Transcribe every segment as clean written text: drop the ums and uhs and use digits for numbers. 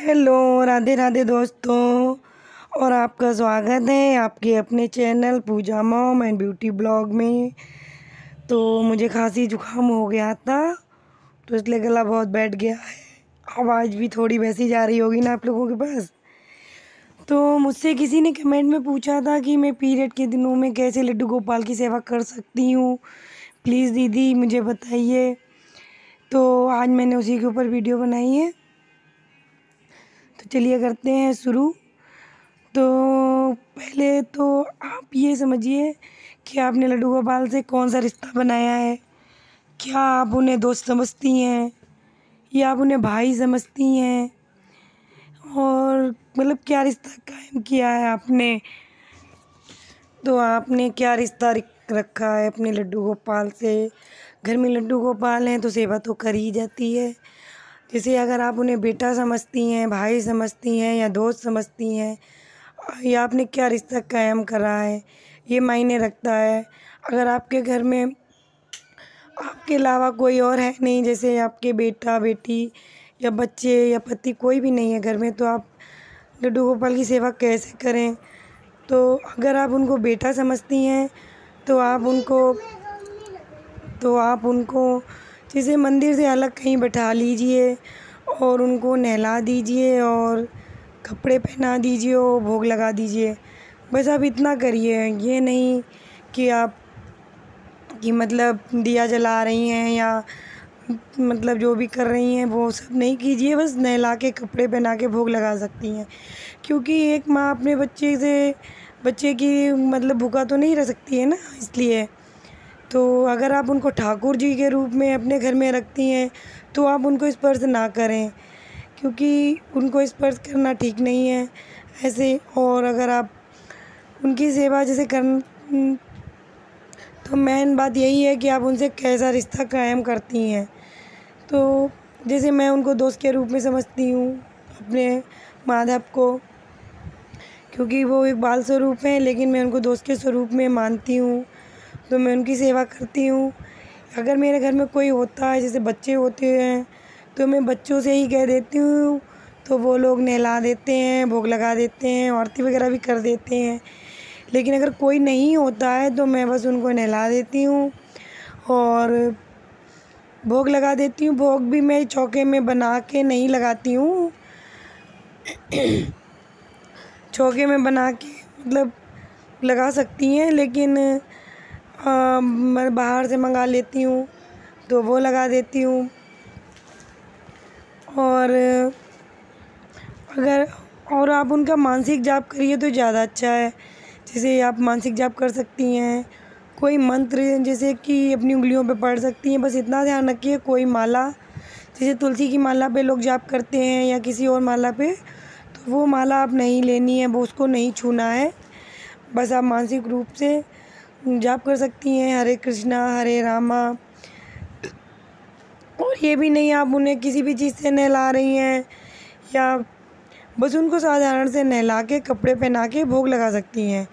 Hello, Radhe Radhe दोस्तों। और आपका स्वागत है आपके अपने channel Pooja mom and beauty blog में। तो मुझे खांसी जुकाम हो गया था, तो इसलिए गला बहुत बैठ गया है। आवाज़ भी थोड़ी वैसी जा रही होगी ना आप लोगों के पास। तो मुझसे किसी ने कमेंट में पूछा था कि मैं पीरियड के दिनों में कैसे लड्डू गोपाल की सेवा कर सकती हूँ, प्लीज़ दीदी मुझे बताइए। तो आज मैंने उसी के ऊपर वीडियो बनाई है। तो चलिए करते हैं शुरू। तो पहले तो आप ये समझिए कि आपने लड्डू गोपाल से कौन सा रिश्ता बनाया है। क्या आप उन्हें दोस्त समझती हैं या आप उन्हें भाई समझती हैं, और मतलब क्या रिश्ता कायम किया है आपने। तो आपने क्या रिश्ता रखा है अपने लड्डू गोपाल से। घर में लड्डू गोपाल हैं तो सेवा तो कर ही जाती है। जैसे अगर आप उन्हें बेटा समझती हैं, भाई समझती हैं या दोस्त समझती हैं, या आपने क्या रिश्ता कायम करा है, ये मायने रखता है। अगर आपके घर में आपके अलावा कोई और है नहीं, जैसे आपके बेटा बेटी या बच्चे या पति कोई भी नहीं है घर में, तो आप लड्डू गोपाल की सेवा कैसे करें। तो अगर आप उनको बेटा समझती हैं तो आप उनको जैसे मंदिर से अलग कहीं बैठा लीजिए और उनको नहला दीजिए और कपड़े पहना दीजिए और भोग लगा दीजिए। बस आप इतना करिए, ये नहीं कि मतलब दिया जला रही हैं या मतलब जो भी कर रही हैं वो सब नहीं कीजिए। बस नहला के कपड़े पहना के भोग लगा सकती हैं, क्योंकि एक माँ अपने बच्चे की मतलब भूखा तो नहीं रह सकती है ना, इसलिए। तो अगर आप उनको ठाकुर जी के रूप में अपने घर में रखती हैं तो आप उनको स्पर्श ना करें, क्योंकि उनको स्पर्श करना ठीक नहीं है ऐसे। और अगर आप उनकी सेवा जैसे तो मेन बात यही है कि आप उनसे कैसा रिश्ता कायम करती हैं। तो जैसे मैं उनको दोस्त के रूप में समझती हूँ अपने माधव को, क्योंकि वो एक बाल स्वरूप है, लेकिन मैं उनको दोस्त के स्वरूप में मानती हूँ, तो मैं उनकी सेवा करती हूँ। अगर मेरे घर में कोई होता है, जैसे बच्चे होते हैं, तो मैं बच्चों से ही कह देती हूँ, तो वो लोग नहला देते हैं, भोग लगा देते हैं, आरती वगैरह भी कर देते हैं। लेकिन अगर कोई नहीं होता है तो मैं बस उनको नहला देती हूँ और भोग लगा देती हूँ। भोग भी मैं चौके में बना के नहीं लगाती हूँ, चौके में बना के मतलब लगा सकती हैं, लेकिन मैं बाहर से मंगा लेती हूँ तो वो लगा देती हूँ। और आप उनका मानसिक जाप करिए तो ज़्यादा अच्छा है। जैसे आप मानसिक जाप कर सकती हैं, कोई मंत्र जैसे कि अपनी उंगलियों पे पढ़ सकती हैं। बस इतना ध्यान रखिए, कोई माला जैसे तुलसी की माला पे लोग जाप करते हैं या किसी और माला पे, तो वो माला आप नहीं लेनी है, वो उसको नहीं छूना है। बस आप मानसिक रूप से जाप कर सकती हैं, हरे कृष्णा हरे रामा। और ये भी नहीं आप उन्हें किसी भी चीज़ से नहला रही हैं, या बस उनको साधारण से नहला के कपड़े पहना के भोग लगा सकती हैं।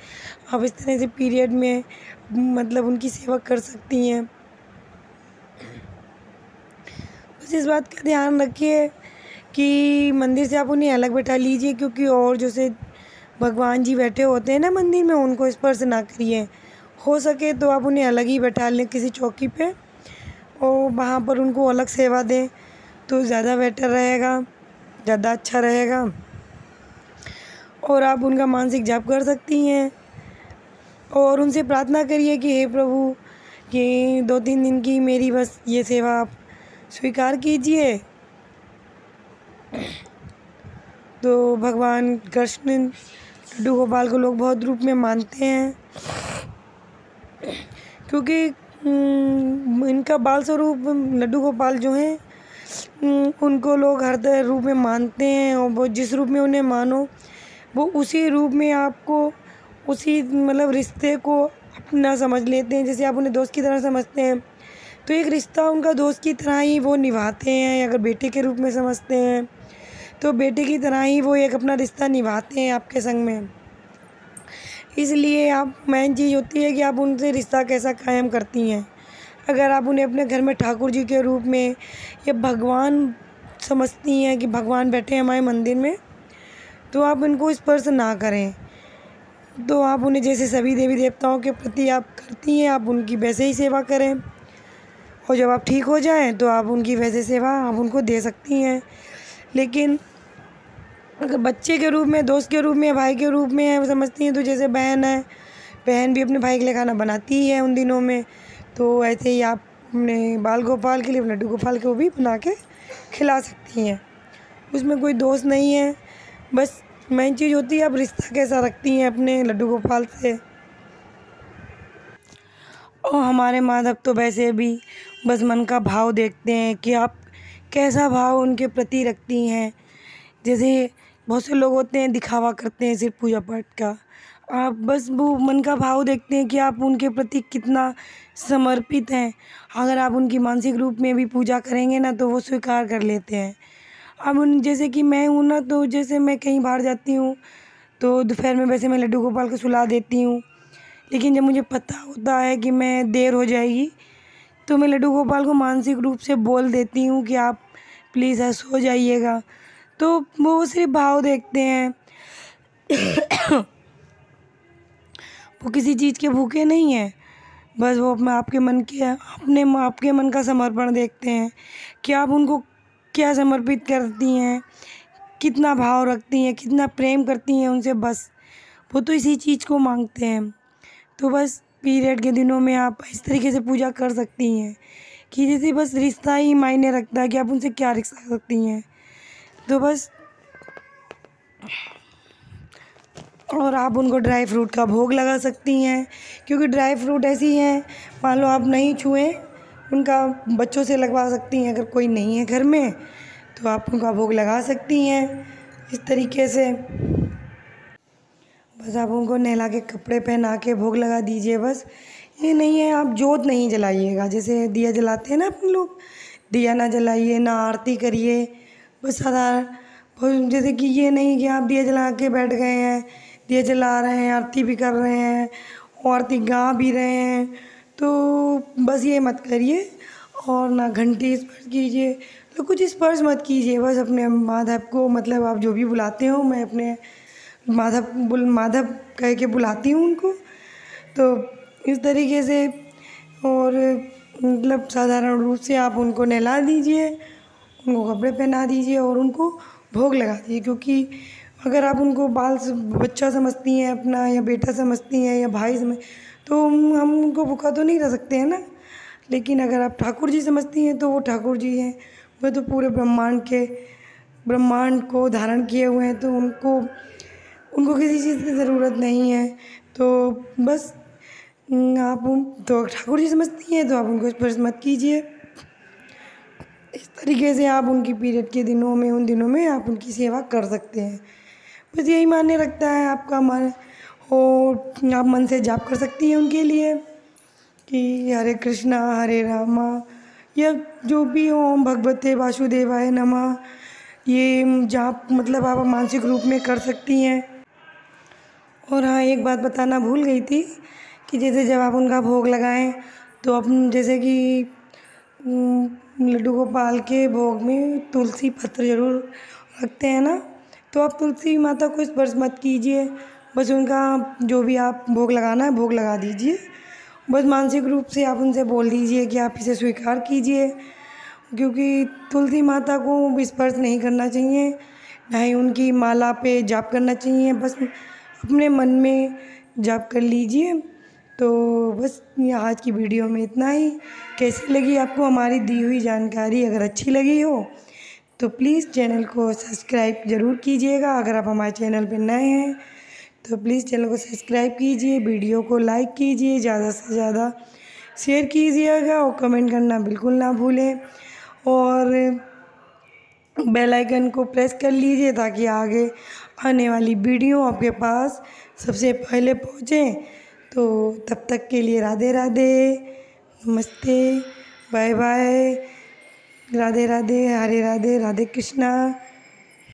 आप इस तरह से पीरियड में मतलब उनकी सेवा कर सकती हैं। बस इस बात का ध्यान रखिए कि मंदिर से आप उन्हें अलग बैठा लीजिए, क्योंकि और जैसे भगवान जी बैठे होते हैं ना मंदिर में, उनको स्पर्श ना करिए। हो सके तो आप उन्हें अलग ही बैठा लें किसी चौकी पे और वहाँ पर उनको अलग सेवा दें, तो ज़्यादा बेटर रहेगा, ज़्यादा अच्छा रहेगा। और आप उनका मानसिक जाप कर सकती हैं और उनसे प्रार्थना करिए कि हे प्रभु, कि 2-3 दिन की मेरी बस ये सेवा आप स्वीकार कीजिए। तो भगवान कृष्ण लड्डू गोपाल को लोग बहुत रूप में मानते हैं, क्योंकि इनका बाल स्वरूप लड्डू गोपाल जो हैं उनको लोग हर रूप में मानते हैं। और वो जिस रूप में उन्हें मानो, वो उसी रूप में आपको उसी मतलब रिश्ते को अपना समझ लेते हैं। जैसे आप उन्हें दोस्त की तरह समझते हैं, तो एक रिश्ता उनका दोस्त की तरह ही वो निभाते हैं। अगर बेटे के रूप में समझते हैं तो बेटे की तरह ही वो एक अपना रिश्ता निभाते हैं आपके संग में। इसलिए आप मेन चीज़ होती है कि आप उनसे रिश्ता कैसा कायम करती हैं। अगर आप उन्हें अपने घर में ठाकुर जी के रूप में या भगवान समझती हैं कि भगवान बैठे हैं हमारे मंदिर में, तो आप उनको स्पर्श ना करें। तो आप उन्हें जैसे सभी देवी देवताओं के प्रति आप करती हैं, आप उनकी वैसे ही सेवा करें, और जब आप ठीक हो जाएं तो आप उनकी वैसे सेवा आप उनको दे सकती हैं। लेकिन अगर बच्चे के रूप में, दोस्त के रूप में, भाई के रूप में समझती हैं, तो जैसे बहन है, बहन भी अपने भाई के लिए खाना बनाती ही है उन दिनों में, तो ऐसे ही आप अपने बाल गोपाल के लिए, लड्डू गोपाल को भी बना के खिला सकती हैं। उसमें कोई दोष नहीं है, बस मेन चीज़ होती है आप रिश्ता कैसा रखती हैं अपने लड्डू गोपाल से। और हमारे माधव तो वैसे भी बस मन का भाव देखते हैं कि आप कैसा भाव उनके प्रति रखती हैं। जैसे बहुत से लोग होते हैं दिखावा करते हैं सिर्फ पूजा पाठ का, आप बस वो मन का भाव देखते हैं कि आप उनके प्रति कितना समर्पित हैं। अगर आप उनकी मानसिक रूप में भी पूजा करेंगे ना तो वो स्वीकार कर लेते हैं। अब उन जैसे कि मैं हूँ ना, तो जैसे मैं कहीं बाहर जाती हूँ तो दोपहर में वैसे मैं लड्डू गोपाल को सुला देती हूँ, लेकिन जब मुझे पता होता है कि मैं देर हो जाएगी तो मैं लड्डू गोपाल को मानसिक रूप से बोल देती हूँ कि आप प्लीज़ सो जाइएगा। तो वो सिर्फ भाव देखते हैं वो किसी चीज़ के भूखे नहीं हैं, बस वो अपने आपके मन का समर्पण देखते हैं कि आप उनको क्या समर्पित करती हैं, कितना भाव रखती हैं, कितना प्रेम करती हैं उनसे, बस वो तो इसी चीज़ को मांगते हैं। तो बस पीरियड के दिनों में आप इस तरीके से पूजा कर सकती हैं कि जैसे बस रिश्ता ही मायने रखता है कि आप उनसे क्या रिश्ता रख सकती हैं। तो बस, और आप उनको ड्राई फ्रूट का भोग लगा सकती हैं, क्योंकि ड्राई फ्रूट ऐसी हैं, मान लो आप नहीं छुएं, उनका बच्चों से लगवा सकती हैं। अगर कोई नहीं है घर में तो आप उनका भोग लगा सकती हैं इस तरीके से। बस आप उनको नहला के कपड़े पहना के भोग लगा दीजिए। बस ये नहीं है आप जोत नहीं जलाइएगा, जैसे दिया जलाते हैं ना अपन लोग, दिया ना जलाइए, ना आरती करिए। बस साधारण, जैसे कि ये नहीं कि आप दिया जला के बैठ गए हैं, दिया जला रहे हैं, आरती भी कर रहे हैं, आरती गा भी रहे हैं, तो बस ये मत करिए। और ना घंटी स्पर्श कीजिए, तो कुछ स्पर्श मत कीजिए। बस अपने माधव को, मतलब आप जो भी बुलाते हो, मैं अपने माधव कह के बुलाती हूँ उनको, तो इस तरीके से। और मतलब साधारण रूप से आप उनको नहला दीजिए, उनको कपड़े पहना दीजिए और उनको भोग लगा दीजिए। क्योंकि अगर आप उनको बच्चा समझती हैं अपना, या बेटा समझती हैं, या भाई तो हम उनको भूखा तो नहीं रह सकते हैं ना। लेकिन अगर आप ठाकुर जी समझती हैं तो वो ठाकुर जी हैं, वो तो पूरे ब्रह्मांड को धारण किए हुए हैं, तो उनको किसी चीज़ की ज़रूरत नहीं है। तो बस आप तो ठाकुर जी समझती हैं तो आप उनको स्पर्श मत कीजिए। इस तरीके से आप उनकी पीरियड के दिनों में, उन दिनों में आप उनकी सेवा कर सकते हैं। बस यही मान्य रखता है आपका मन, और आप मन से जाप कर सकती हैं उनके लिए कि हरे कृष्णा हरे रामा, या जो भी ओम भगवते वासुदेवाय नमः, ये जाप मतलब आप मानसिक रूप में कर सकती हैं। और हाँ, एक बात बताना भूल गई थी कि जैसे जब आप उनका भोग लगाएं तो अपन जैसे कि लड्डू गोपाल के भोग में तुलसी पत्र ज़रूर रखते हैं ना, तो आप तुलसी माता को स्पर्श मत कीजिए। बस उनका जो भी आप भोग लगाना है भोग लगा दीजिए। बस मानसिक रूप से आप उनसे बोल दीजिए कि आप इसे स्वीकार कीजिए, क्योंकि तुलसी माता को स्पर्श नहीं करना चाहिए, ना ही उनकी माला पे जाप करना चाहिए। बस अपने मन में जाप कर लीजिए। तो बस ये आज की वीडियो में इतना ही। कैसी लगी आपको हमारी दी हुई जानकारी? अगर अच्छी लगी हो तो प्लीज़ चैनल को सब्सक्राइब ज़रूर कीजिएगा। अगर आप हमारे चैनल पर नए हैं तो प्लीज़ चैनल को सब्सक्राइब कीजिए, वीडियो को लाइक कीजिए, ज़्यादा से ज़्यादा शेयर कीजिएगा और कमेंट करना बिल्कुल ना भूलें। और बेल आइकन को प्रेस कर लीजिए ताकि आगे आने वाली वीडियो आपके पास सबसे पहले पहुँचे। तो तब तक के लिए राधे राधे, नमस्ते, बाय बाय, राधे राधे, हरे राधे, राधे कृष्णा।